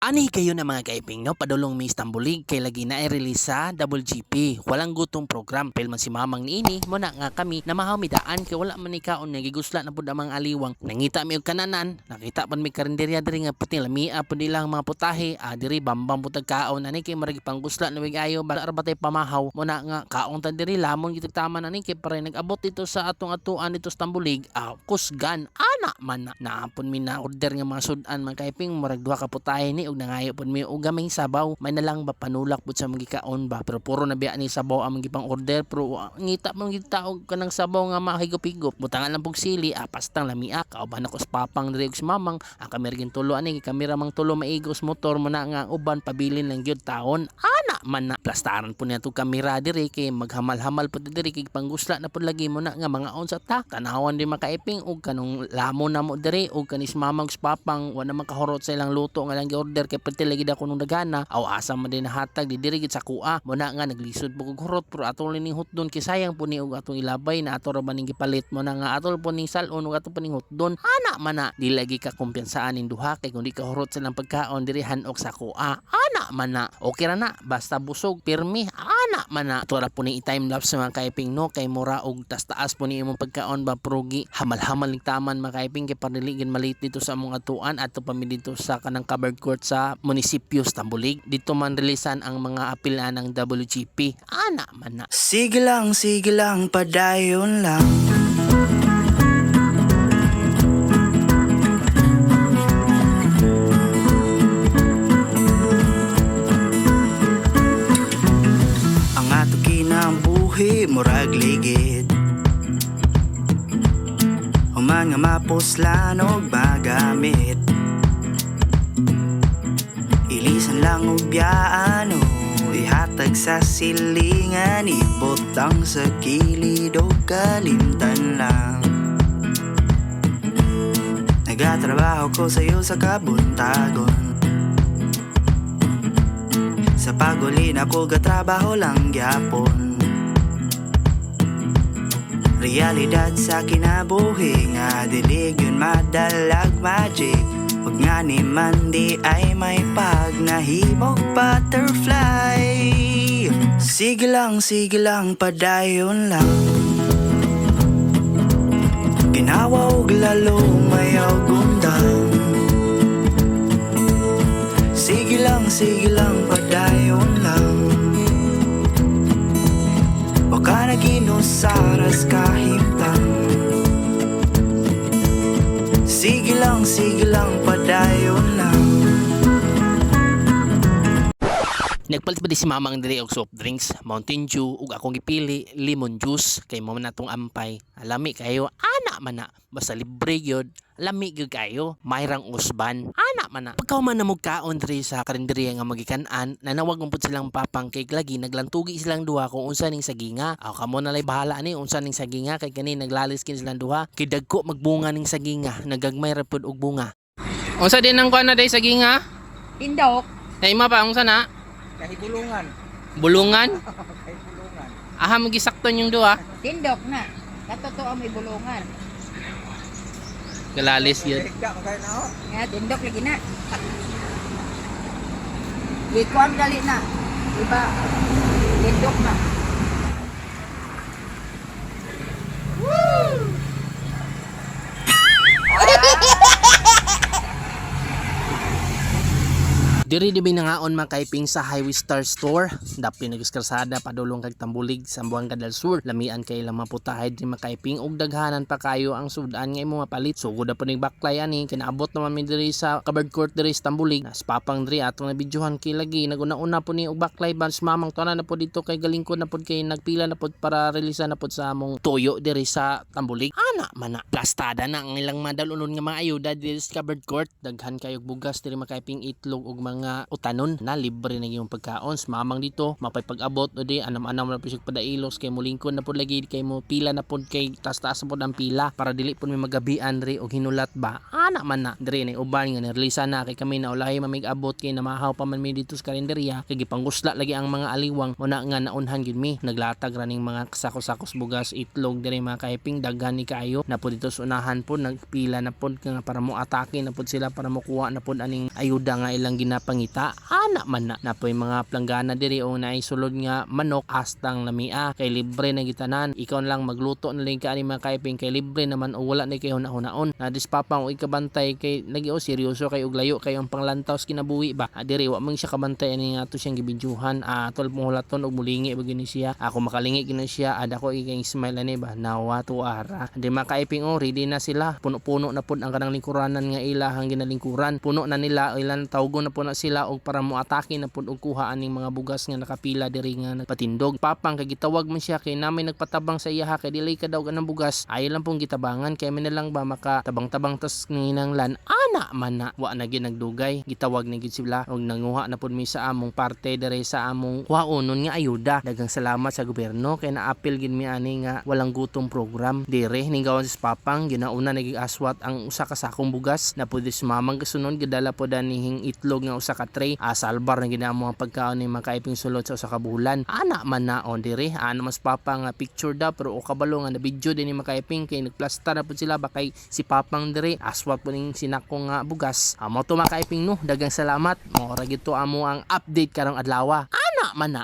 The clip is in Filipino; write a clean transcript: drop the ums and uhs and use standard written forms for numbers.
Ani kayo na mga kaiping no, padulong mi Istanbul League kay lagi na i-release sa WGP. Walang gutong program. Pel man si mamang niini mo na nga kami na mahamidaan kay wala man ni kaon nga gigusla na pud ang mga aliwang. Nangita mi og kananan, nakita pan mi karinderya diri nga puti lamia pud nilang mga putahe. Diri bambang putag kaon ani kay maragi panggusla na ayo balar batay pamahaw. Mo na nga kaon ta diri lamon gitug taman ani kay pare nag-abot dito sa atong atuan dito sa Istanbul League. Kusgan ana man na naapon mi na order nga mga sudan mga kaiping murag duha ka putahe ni og nangayo pud mi og gamay sabaw may nalang ba panulak pud sa mga kaon ba pero puro na biya ni sabaw ang gipang order pero ngita man gid taog kanang sabaw nga mahigop-higop butangan lang pug sili pastang lamia kauban ako sa papang diri og si mamang ang kamergin tulo ani kamera mang tulo maigos motor mo na nga uban pabilin lang gyud taon ana man na plastaran pud niya kamera diri kay maghamal-hamal pud diri kay panggusla na pud lagi mo na nga mga unsa ta tanawan di makaiping og kanong lamon na mo diri og kanis mamang sa papang wala man kahurot sa ilang luto nga lang order kay pati lagi da kuno dagana aw asa man din hatag di diri gid sa kuha mo na nga naglisod po og hurot pero atol ning hutdon kay sayang po ni og atong ilabay na ato ra man ning gipalit mo na nga atol po ning salon ug ato po ning hutdon ana man na di lagi ka kumpiyansaan ning duha kay kun di ka hurot sa lang pagkaon diri hanok sa kuha ana man na okay ra na basta busog pirmi ana man na ato ra po ning time lapse mga kaiping no kay mura og taas po ni imong pagkaon ba prugi hamal-hamal ning taman mga kaiping kay paniligin malit dito sa among atuan ato pa mi dito sa kanang covered court sa munisipyo Istanbul League. Dito man releasan ang mga apila ng WGP. Ana man na. Sige lang, padayon lang. Ang ato kinambuhi murag ligid. Human nga mapuslan og magamit. Ilisan lang og biyaan o ihatag sa silingan ibutang sa kilid o kalimtan lang. Nagatrabaho ko sa'yo sa kabuntagon. Sa pagulin ako gatrabaho lang gyapon. Realidad sa kinabuhi nga dilig yun madalag magic. Huwag nga ni Mandy ay may pag nahimog butterfly. Sige lang, padayon lang. Ginawa og lalo mayaw gundang. Sige lang, padayon lang. Huwag ka naginusaras kahimtang. Sige lang, padayon lang. Nagpalit pa di si mamang diri og soft drinks, Mountain Dew ug akong gipili lemon juice kay mo man natong ampay. Lami kayo, ana man na. Basta libre gyud. Lami gyud kayo, mayrang usban. Ana man na. Pagkaw man namog kaon diri sa karinderya nga magikan-an, nanawag mo pud silang papang kay lagi naglantugi silang duha kung unsa ning saginga. Kamo na lay bahala ani unsa ning saginga kay kani naglalis kin silang duha. Kay dagko magbunga ning saginga, nagagmay ra pud og bunga. Unsa din ang kuan na day saginga? Tindok. Nay pa unsa na? Kahibulungan. Bulungan? Kahibulungan. Aha magisakton yung duha. Tindok na. Katotoo may bulungan. Galalis yun. Nga, tindok lagi na. Likon dali na. Diba? Tindok na. Diri di binangaon makaiping sa Highway Star Store. Dapi nagiskarsada padulong kag Tambulig sa Buanga del Sur. Lamian kay lang maputahay di makaiping og daghanan pa kayo ang sudan nga imo mapalit. Sugod na po ning baklay ani kinaabot naman mi diri sa covered court diri sa Tambulig. Nas papang diri atong nabidyohan kay lagi naguna-una po ni og baklay bans mamang tanan na po dito kay galingkod na po kay nagpila na po para release na po sa among toyo diri sa Tambulig. Ana man na plastada na ang ilang madalunon nga mga ayuda diri sa covered court. Daghan kayo bugas diri makaiping itlog og mga utanon na libre na yung pagkaon mamang dito mapay pag-abot o di anam-anam na pisig padailos kay mulingkod na pod lagi kay mo pila na pod kay taas-taas pod ang pila para dili pod may magabian ri og hinulat ba ana man na diri ni uban nga nirelisa na kay kami na ulahi mamig-abot kay namahaw pa man mi dito sa kalendarya kay gipanggusla lagi ang mga aliwang mo na nga naunhan gyud mi naglatag raning mga sakos-sakos bugas itlog diri mga kaiping daghan ni kaayo na pod dito sa unahan pod nagpila na pod nga para mo atake na pod sila para mo kuha na pod aning ayuda nga ilang ginap pangita ana man na napoy mga planggana diri o naay sulod nga manok astang lamia kay libre na gitanan ikaw lang magluto na lang ka ani mga kaiping kay libre naman o wala ni kay hunaon na dispapang o ikabantay kay lagi o seryoso kay og layo kay ang panglantaws kinabuhi ba diri wa man siya kabantay ani nga to siyang gibidyohan tol pangulaton og mulingi ba gini siya ako makalingi gini siya ko ikay smile ani ba nawa tuara di mga kaiping o ready na sila puno-puno na pud ang kanang lingkuranan nga ilahang ginalingkuran puno na nila ilan tawgo na po na sila og para mo atake na pud og kuha aning mga bugas nga nakapila diri nga nagpatindog papang kay gitawag man siya kay namay nagpatabang sa iya kay dili ka daw ganang bugas ay lang pong gitabangan kay man lang ba makatabang-tabang tas nginanglan ana man na wa na ginagdugay gitawag ni gid sila og nanguha na pud mi sa among parte diri sa among kuhaonon nga ayuda daghang salamat sa gobyerno kay naapil gid mi ani nga walang gutom program dire ning gawon sa papang ginauna naging aswat ang usa ka sakong bugas na pud sumamang kasunod gidala pod anihing itlog nga usa ka tray salbar na ginamo ang pagkaon ni mga kaiping sulod sa usa ka bulan ana man naon dire ana mas papa nga picture da pero o kabalo nga na video din ni mga kaiping kay nagplaster na pud sila bakay si papang dire aswat po ning sinako nga bugas amo to mga kaiping no daghang salamat mo ra gito amo ang update karong adlaw ana man na